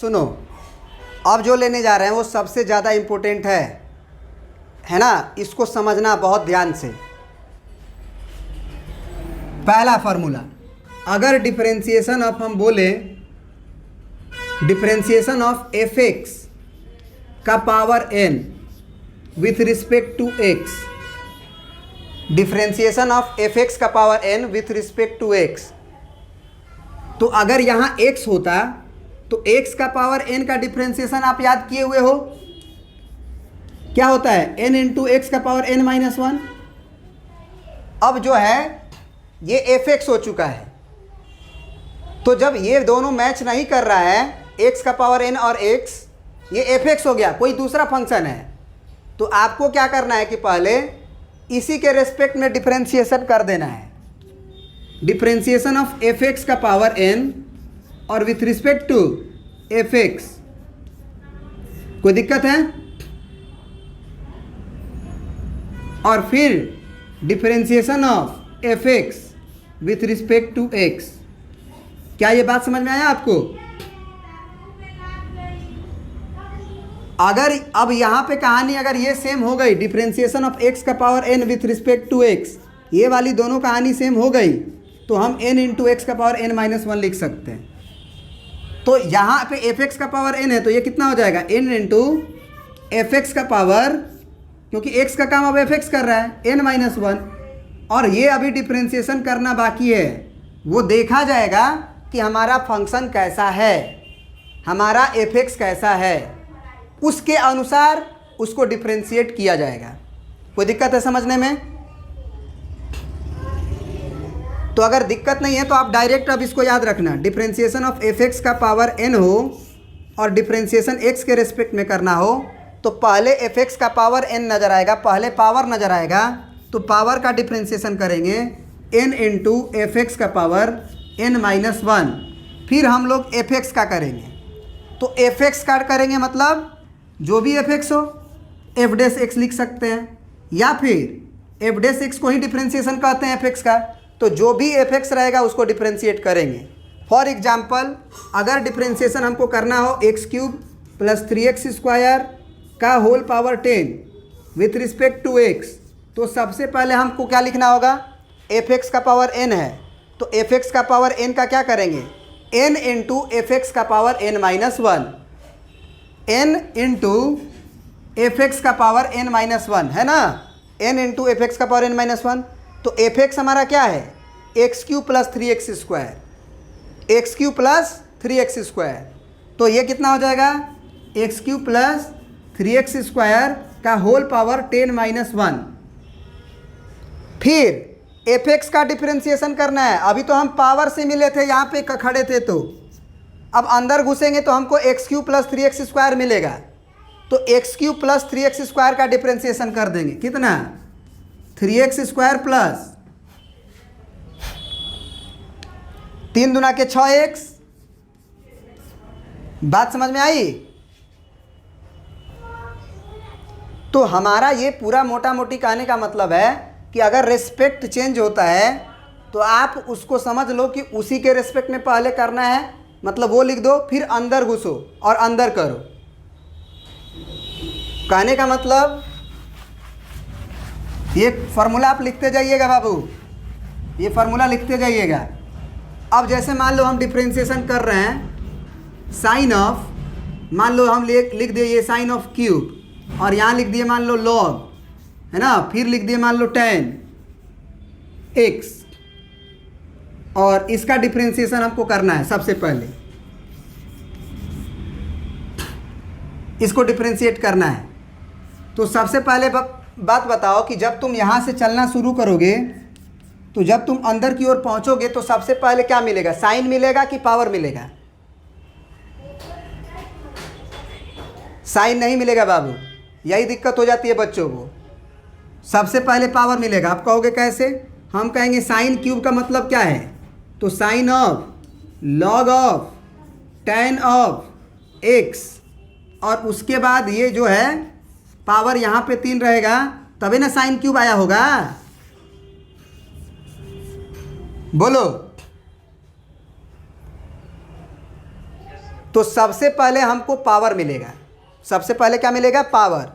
सुनो, अब जो लेने जा रहे हैं वो सबसे ज़्यादा इम्पोर्टेंट है ना, इसको समझना बहुत ध्यान से। पहला फार्मूला, अगर डिफरेंशिएशन ऑफ हम बोले डिफरेंशिएशन ऑफ एफ एक्स का power n with respect to x, differentiation of F x का power n with respect to x, तो अगर यहाँ x होता तो x का पावर n का डिफरेंशिएशन आप याद किए हुए हो, क्या होता है, n इंटू एक्स का पावर n माइनस वन। अब जो है ये एफ एक्स हो चुका है, तो जब ये दोनों मैच नहीं कर रहा है, x का पावर n और x, ये एफ एक्स हो गया, कोई दूसरा फंक्शन है, तो आपको क्या करना है कि पहले इसी के रेस्पेक्ट में डिफरेंशिएशन कर देना है। डिफरेंशिएशन ऑफ एफ एक्स का पावर n और with respect to f x, कोई दिक्कत है? और फिर differentiation of F x with respect to x. क्या ये बात समझ में आया आपको? अगर अब यहाँ पे कहानी अगर ये सेम हो गई, डिफरेंशिएशन ऑफ एक्स का power n with respect to x, ये वाली दोनों कहानी सेम हो गई, तो हम n इंटू एक्स का पावर n माइनस वन लिख सकते हैं। तो यहाँ पे एफ एक्स का पावर n है, तो ये कितना हो जाएगा, n इंटू एफ एक्स का पावर, क्योंकि x का काम अब एफ एक्स कर रहा है, n माइनस वन, और ये अभी डिफरेंशिएशन करना बाकी है। वो देखा जाएगा कि हमारा फंक्शन कैसा है, हमारा एफ एक्स कैसा है, उसके अनुसार उसको डिफरेंशिएट किया जाएगा। कोई दिक्कत है समझने में? तो अगर दिक्कत नहीं है तो आप डायरेक्ट अब इसको याद रखना, डिफरेंशिएशन ऑफ एफ एक्स का पावर n हो और डिफरेंशिएशन x के रेस्पेक्ट में करना हो, तो पहले एफ एक्स का पावर n नज़र आएगा, पहले पावर नज़र आएगा, तो पावर का डिफरेंशिएशन करेंगे n इंटू एफ एक्स का पावर n माइनस वन। फिर हम लोग एफ एक्स का करेंगे, तो एफ एक्स का करेंगे मतलब जो भी एफ एक्स हो एफ डैश एक्स लिख सकते हैं, या फिर एफ डैश एक्स को ही डिफरेंशिएशन कहते हैं एफ एक्स का, तो जो भी एफ एक्स रहेगा उसको डिफरेंशिएट करेंगे। फॉर एग्जाम्पल, अगर डिफरेंशिएशन हमको करना हो X cube plus 3x square का whole power 10 with respect to X, तो सबसे पहले हमको क्या लिखना होगा, एफ एक्स का पावर n है, तो एफ एक्स का पावर n का क्या करेंगे, n इंटू एफ एक्स का power n minus one, n into F x का पावर n माइनस वन है ना, n इंटू एफ एक्स का पावर n माइनस वन। तो एफ एक्स हमारा क्या है, x Q plus 3x square, x Q plus 3x square, तो ये कितना हो जाएगा, x Q plus 3x square का होल पावर 10 माइनस वन। फिर एफ एक्स का डिफरेंशिएशन करना है, अभी तो हम पावर से मिले थे, यहाँ पे खड़े थे, तो अब अंदर घुसेंगे तो हमको x Q plus 3x square मिलेगा, तो x Q plus 3x square का डिफरेंशिएशन कर देंगे, कितना, 3x स्क्वायर प्लस 3 दूना के 6x। बात समझ में आई? तो हमारा ये पूरा मोटा मोटी कहने का मतलब है कि अगर रेस्पेक्ट चेंज होता है तो आप उसको समझ लो कि उसी के रेस्पेक्ट में पहले करना है, मतलब वो लिख दो, फिर अंदर घुसो और अंदर करो। कहने का मतलब ये फार्मूला आप लिखते जाइएगा बाबू, ये फार्मूला लिखते जाइएगा। अब जैसे मान लो हम डिफरेंशिएशन कर रहे हैं साइन ऑफ, मान लो हम लिख दिए ये साइन ऑफ क्यूब, और यहाँ लिख दिए मान लो लॉग, है ना, फिर लिख दिए मान लो tan x, और इसका डिफरेंशिएशन हमको करना है। सबसे पहले इसको डिफरेंशिएट करना है, तो सबसे पहले बात बताओ कि जब तुम यहाँ से चलना शुरू करोगे, तो जब तुम अंदर की ओर पहुँचोगे तो सबसे पहले क्या मिलेगा, साइन मिलेगा कि पावर मिलेगा? साइन नहीं मिलेगा बाबू, यही दिक्कत हो जाती है बच्चों को। सबसे पहले पावर मिलेगा। आप कहोगे कैसे? हम कहेंगे साइन क्यूब का मतलब क्या है, तो sine of log of tan of x, और उसके बाद ये जो है पावर यहाँ पे 3 रहेगा, तभी ना साइन क्यूब आया होगा। बोलो तो सबसे पहले हमको पावर मिलेगा। सबसे पहले क्या मिलेगा? पावर।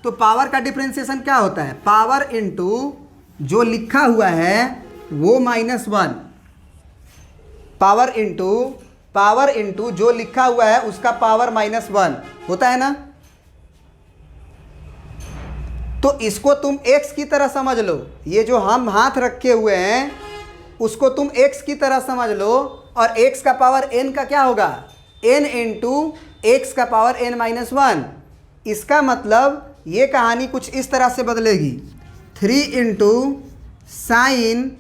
तो पावर का डिफरेंशिएशन क्या होता है? पावर इनटू जो लिखा हुआ है वो -1, पावर इनटू जो लिखा हुआ है उसका पावर -1 होता है ना। तो इसको तुम x की तरह समझ लो, ये जो हम हाथ रखे हुए हैं उसको तुम x की तरह समझ लो, और x का पावर n का क्या होगा? n इंटू x का पावर n-1। इसका मतलब ये कहानी कुछ इस तरह से बदलेगी, 3 इंटू साइन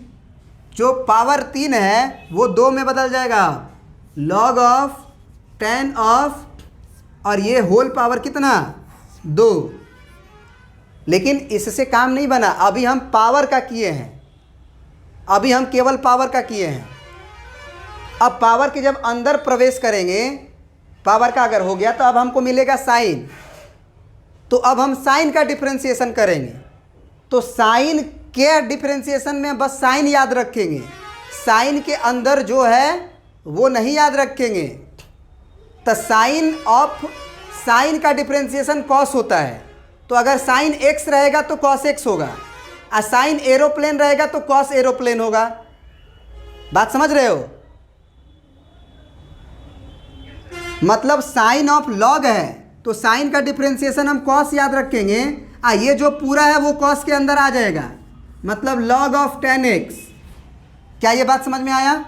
जो पावर 3 है वो 2 में बदल जाएगा, log ऑफ 10 ऑफ, और ये होल पावर कितना? 2। लेकिन इससे काम नहीं बना, अभी हम पावर का किए हैं, अभी हम केवल पावर का किए हैं। अब पावर के जब अंदर प्रवेश करेंगे, पावर का अगर हो गया तो अब हमको मिलेगा साइन। तो अब हम साइन का डिफरेंशिएशन करेंगे। तो साइन के डिफरेंशिएशन में बस साइन याद रखेंगे, साइन के अंदर जो है वो नहीं याद रखेंगे। तो साइन का डिफरेंशिएशन कॉस होता है। तो अगर साइन x रहेगा तो कॉस x होगा, और साइन एरोप्लेन रहेगा तो कॉस एरोप्लेन होगा। बात समझ रहे हो? मतलब साइन ऑफ लॉग है तो साइन का डिफरेंशिएशन हम कॉस याद रखेंगे, ये जो पूरा है वो कॉस के अंदर आ जाएगा, मतलब log ऑफ 10x। क्या ये बात समझ में आया?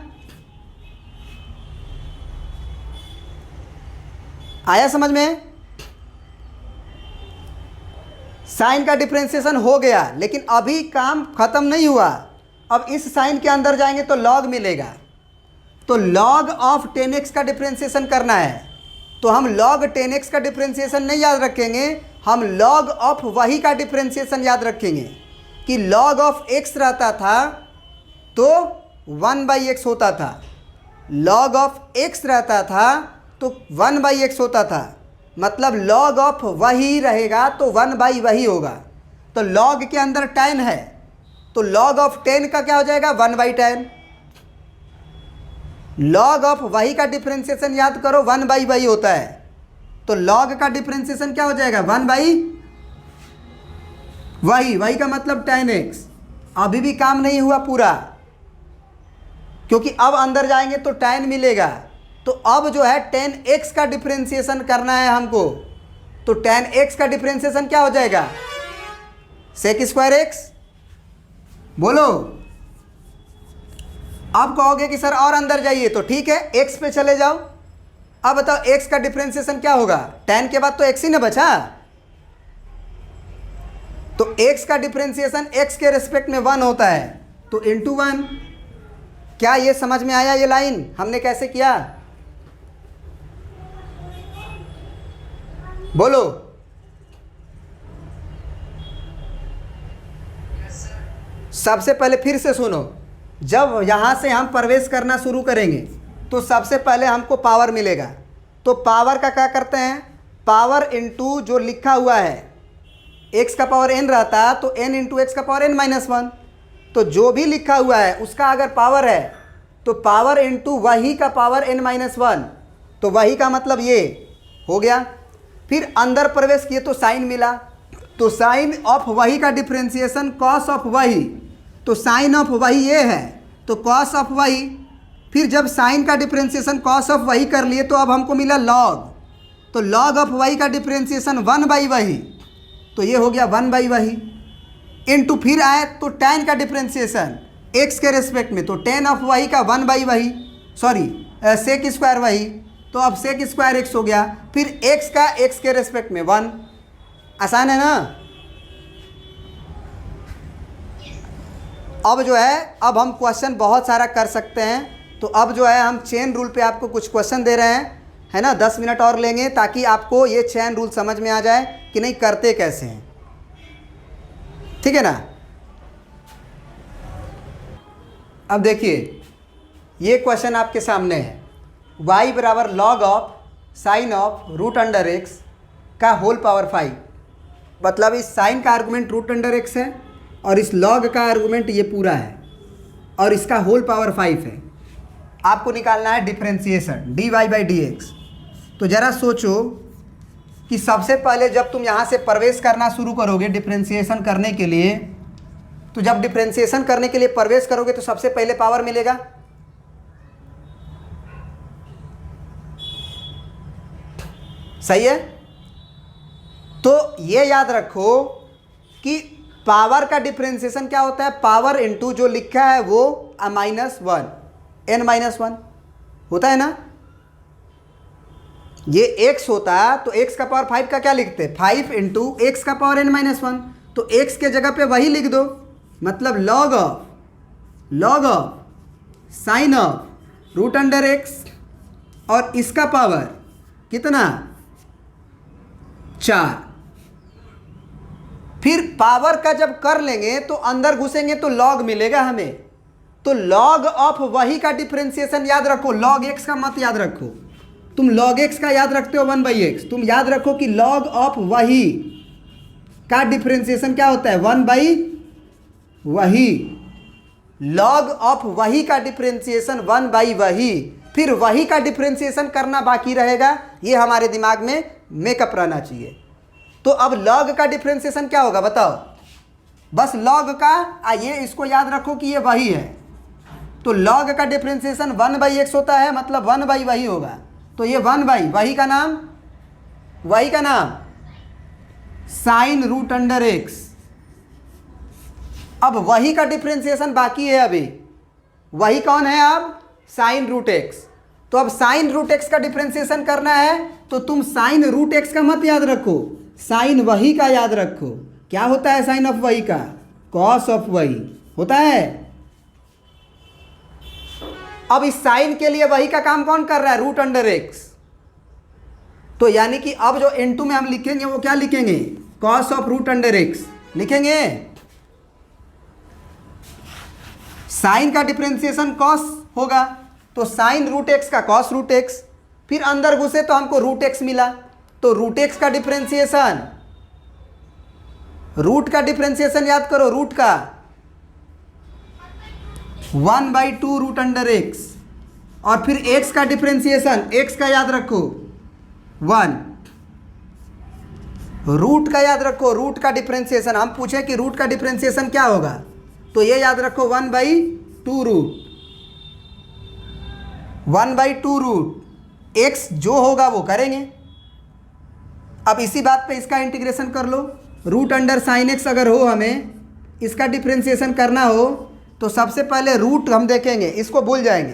आया समझ में? साइन का डिफरेंशिएशन हो गया, लेकिन अभी काम खत्म नहीं हुआ। अब इस साइन के अंदर जाएंगे तो log मिलेगा। तो log ऑफ 10x का डिफरेंशिएशन करना है, तो हम log 10x का डिफरेंशिएशन नहीं याद रखेंगे, हम log ऑफ वही का डिफरेंशिएशन याद रखेंगे कि log ऑफ x रहता था तो 1/x होता था, log ऑफ x रहता था तो 1/x होता था, मतलब log ऑफ वही रहेगा तो 1 वही होगा। तो log के अंदर 10 है तो log ऑफ 10 का क्या हो जाएगा? 1/10। log ऑफ वही का डिफरेंशिएशन याद करो, 1 वही होता है, तो log का डिफरेंशिएशन क्या हो जाएगा? 1 वही का मतलब 10x। अभी भी काम नहीं हुआ पूरा, क्योंकि अब अंदर जाएंगे तो 10 मिलेगा। तो अब जो है 10x का डिफरेंशिएशन करना है हमको, तो 10x का डिफरेंशिएशन क्या हो जाएगा? sec square x। बोलो। अब कहोगे कि सर और अंदर जाइए, तो ठीक है x पे चले जाओ। अब बताओ x का डिफरेंशिएशन क्या होगा? 10 के बाद तो x ही ना बचा, तो x का डिफरेंशिएशन x के रेस्पेक्ट में 1 होता है, तो इंटू 1। क्या ये समझ में आया? ये लाइन हमने कैसे किया? बोलो। सबसे पहले फिर से सुनो, जब यहाँ से हम प्रवेश करना शुरू करेंगे तो सबसे पहले हमको पावर मिलेगा। तो पावर का क्या करते हैं? पावर इनटू जो लिखा हुआ है x का पावर n रहता है तो n इंटू एक्स का पावर n-1। तो जो भी लिखा हुआ है उसका अगर पावर है तो पावर इनटू वही का पावर n-1, तो वही का मतलब ये हो गया। फिर अंदर प्रवेश किए तो साइन मिला, तो साइन ऑफ वही का डिफरेंशिएशन कॉस ऑफ वही, तो साइन ऑफ वही ये है तो कॉस ऑफ वही। फिर जब साइन का डिफरेंशिएशन कॉस ऑफ वही कर लिए तो अब हमको मिला लॉग, तो लॉग ऑफ वही का डिफरेंशिएशन 1/वही, तो ये हो गया 1/वही। इनटू फिर आए तो tan का डिफरेंशिएशन x के रेस्पेक्ट में, तो tan ऑफ वही का 1/वही, सॉरी sec स्क्वायर वही, तो अब sec स्क्वायर x हो गया। फिर x का x के रेस्पेक्ट में 1। आसान है ना? अब जो है अब हम क्वेश्चन बहुत सारा कर सकते हैं। तो अब जो है हम चेन रूल पे आपको कुछ क्वेश्चन दे रहे हैं, है ना। 10 मिनट और लेंगे ताकि आपको ये चेन रूल समझ में आ जाए कि नहीं करते कैसे हैं, ठीक है ना। अब देखिए ये क्वेश्चन आपके सामने है, y बराबर log of sine of √x का होल पावर 5। मतलब इस साइन का आर्गूमेंट √x है और इस log का आर्गूमेंट ये पूरा है और इसका होल पावर 5 है। आपको निकालना है डिफरेंशिएशन dy/dx। तो ज़रा सोचो कि सबसे पहले जब तुम यहाँ से प्रवेश करना शुरू करोगे डिफरेंशिएशन करने के लिए, तो जब डिफरेंशिएशन करने के लिए प्रवेश करोगे तो सबसे पहले पावर मिलेगा, सही है। तो ये याद रखो कि पावर का डिफरेंशिएशन क्या होता है, पावर इनटू जो लिखा है वो -1 n-1 होता है ना। ये x होता है तो x का पावर 5 का क्या लिखते हैं, 5 इंटू एक्स का पावर n-1, तो x के जगह पे वही लिख दो, मतलब log of sine of √x और इसका पावर कितना 4। फिर पावर का जब कर लेंगे तो अंदर घुसेंगे तो log मिलेगा हमें, तो log ऑफ वही का डिफरेंशिएशन याद रखो, log x का मत याद रखो। तुम log x का याद रखते हो 1/x, तुम याद रखो कि log ऑफ वही का डिफरेंशिएशन क्या होता है 1/वही। log ऑफ वही का डिफरेंशिएशन 1/वही, फिर वही का डिफरेंशिएशन करना बाकी रहेगा, ये हमारे दिमाग में मेकअप रहना चाहिए। तो अब log का डिफरेंशिएशन क्या होगा बताओ, बस log का ये इसको याद रखो कि ये वही है, तो log का डिफरेंशिएशन 1/x होता है, मतलब 1/वही होगा, तो ये 1/वही का नाम साइन √x। अब वही का डिफरेंशिएशन बाकी है, अभी वही कौन है अब साइन √x। तो अब साइन √x का डिफरेंशिएशन करना है तो तुम साइन √x का मत याद रखो, साइन वही का याद रखो। क्या होता है साइन ऑफ वही का, कॉस ऑफ वही होता है। अब इस साइन के लिए वही का काम कौन कर रहा है √x, तो यानी कि अब जो n2 में हम लिखेंगे वो क्या लिखेंगे, कॉस ऑफ √x लिखेंगे। साइन का डिफरेंशिएशन कॉस होगा, तो साइन √x का कॉस √x, फिर अंदर घुसे तो हमको √x मिला, तो √x का डिफरेंशिएशन, रूट का डिफरेंशिएशन याद करो, रूट का 1/2 √x, और फिर x का डिफरेंशिएशन, x का याद रखो 1, रूट का याद रखो, रूट का डिफरेंशिएशन, हम पूछे कि रूट का डिफरेंशिएशन क्या होगा, तो ये याद रखो 1/2 रूट, 1/2 रूट x जो होगा वो करेंगे। अब इसी बात पे इसका इंटीग्रेशन कर लो, √sin x अगर हो, हमें इसका डिफरेंशिएशन करना हो तो सबसे पहले रूट हम देखेंगे, इसको भूल जाएंगे,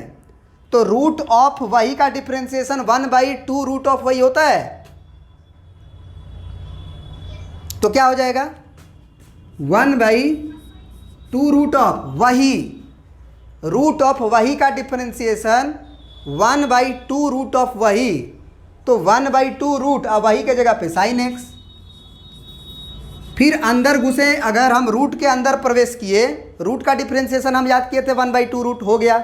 तो रूट ऑफ वही का डिफरेंशिएशन 1/2 रूट ऑफ वही होता है, तो क्या हो जाएगा 1/2 रूट ऑफ वही का डिफरेंशिएशन 1/2 रूट ऑफ वही, तो 1/2 रूट अब वही के जगह पे साइन x, फिर अंदर घुसे, अगर हम रूट के अंदर प्रवेश किए, रूट का डिफरेंशिएशन हम याद किए थे 1/2 रूट हो गया।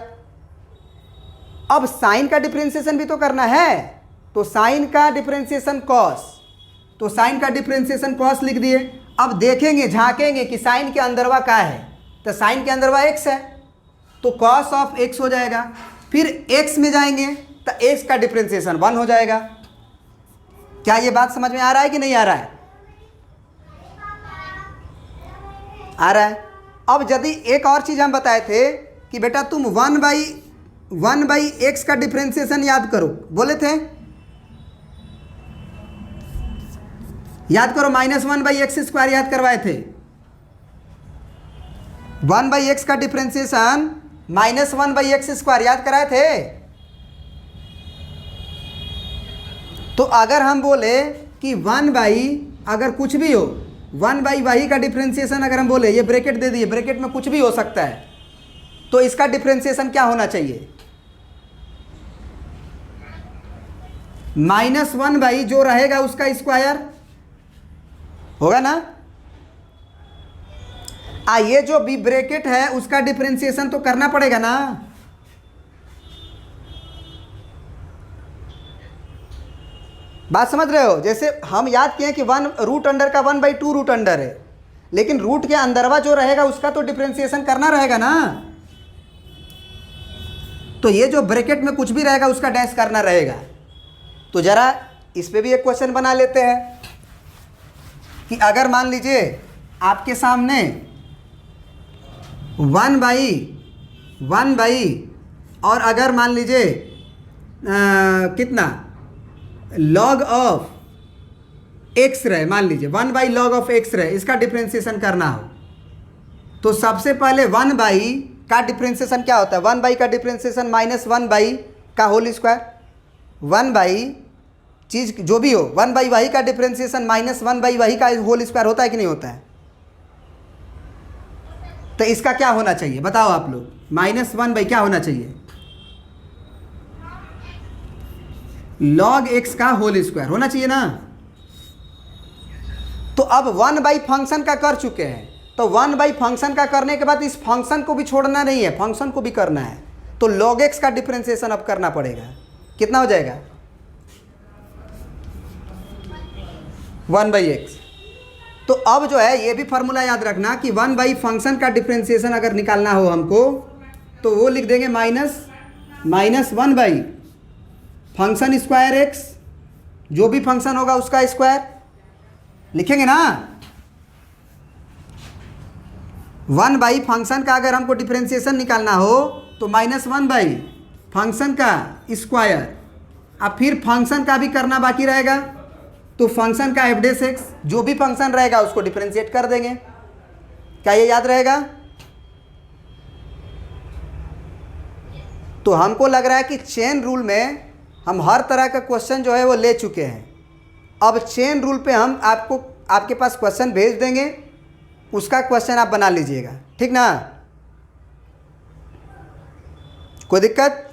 अब साइन का डिफरेंशिएशन भी तो करना है, तो साइन का डिफरेंशिएशन कॉस, तो साइन का डिफरेंशिएशन कॉस लिख दिए। अब देखेंगे, झांकेंगे कि साइन के अंदरवा क्या है, तो साइन के अंदरवा x है, तो कॉस ऑफ x हो जाएगा, फिर x में जाएंगे तो x का डिफरेंशिएशन 1 हो जाएगा। क्या ये बात समझ में आ रहा है कि नहीं आ रहा है, आ रहा है। अब यदि एक और चीज़ हम बताए थे कि बेटा तुम 1/x का डिफरेंशिएशन याद करो, बोले थे याद करो, -1/x² याद करवाए थे, 1/x का डिफरेंशिएशन -1/x² याद कराए थे। तो अगर हम बोले कि 1/ अगर कुछ भी हो, 1/ वही का डिफरेंशिएशन अगर हम बोले, ये ब्रैकेट दे दिए, ब्रैकेट में कुछ भी हो सकता है, तो इसका डिफरेंशिएशन क्या होना चाहिए, -1/ जो रहेगा उसका स्क्वायर होगा ना। ये जो बी ब्रैकेट है उसका डिफरेंशिएशन तो करना पड़ेगा ना। बात समझ रहे हो, जैसे हम याद किए कि 1 रूट अंडर का 1/2 रूट अंडर है, लेकिन रूट के अंदरवा जो रहेगा उसका तो डिफरेंशिएशन करना रहेगा ना, तो ये जो ब्रैकेट में कुछ भी रहेगा उसका डैश करना रहेगा। तो ज़रा इस पे भी एक क्वेश्चन बना लेते हैं कि अगर मान लीजिए आपके सामने 1/, और अगर मान लीजिए कितना log ऑफ x रहे, मान लीजिए 1/log ऑफ x रहे, इसका डिफ्रेंशिएशन करना हो, तो सबसे पहले 1/, का डिफ्रेंशिएशन क्या होता है? 1/, का डिफ्रेंशिएशन -1/, का होल स्क्वायर। 1/, चीज़ जो भी हो, 1/, वही का डिफ्रेंशिएशन -1/, वही का होल स्क्वायर होता है कि नहीं होता है? तो इसका क्या होना चाहिए बताओ आप लोग? -1/, क्या होना चाहिए? log x का होल स्क्वायर होना चाहिए ना। तो अब 1/, फंक्शन का कर चुके हैं, तो 1/, फंक्शन का करने के बाद इस फंक्शन को भी छोड़ना नहीं है, फंक्शन को भी करना है, तो log x का डिफ्रेंशिएशन अब करना पड़ेगा। कितना हो जाएगा? 1/x। तो अब जो है ये भी फार्मूला याद रखना कि 1/, फंक्शन का डिफ्रेंशिएशन अगर निकालना हो हमको, तो वो लिख देंगे -1/, फंक्शन स्क्वायर x, जो भी फंक्शन होगा उसका स्क्वायर लिखेंगे ना। 1/, फंक्शन का अगर हमको डिफ्रेंशिएशन निकालना हो तो -1/, फंक्शन का स्क्वायर, अब फिर फंक्शन का भी करना बाकी रहेगा, तो फंक्शन का f'(x), जो भी फंक्शन रहेगा उसको डिफ्रेंशिएट कर देंगे। क्या ये याद रहेगा? तो हमको लग रहा है कि चेन रूल में हम हर तरह का क्वेश्चन जो है वो ले चुके हैं। अब चेन रूल पे हम आपके पास क्वेश्चन भेज देंगे, उसका क्वेश्चन आप बना लीजिएगा, ठीक ना? कोई दिक्कत?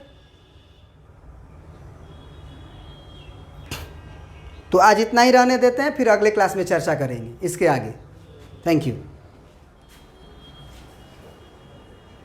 तो आज इतना ही रहने देते हैं, फिर अगले क्लास में चर्चा करेंगे इसके आगे। Thank you.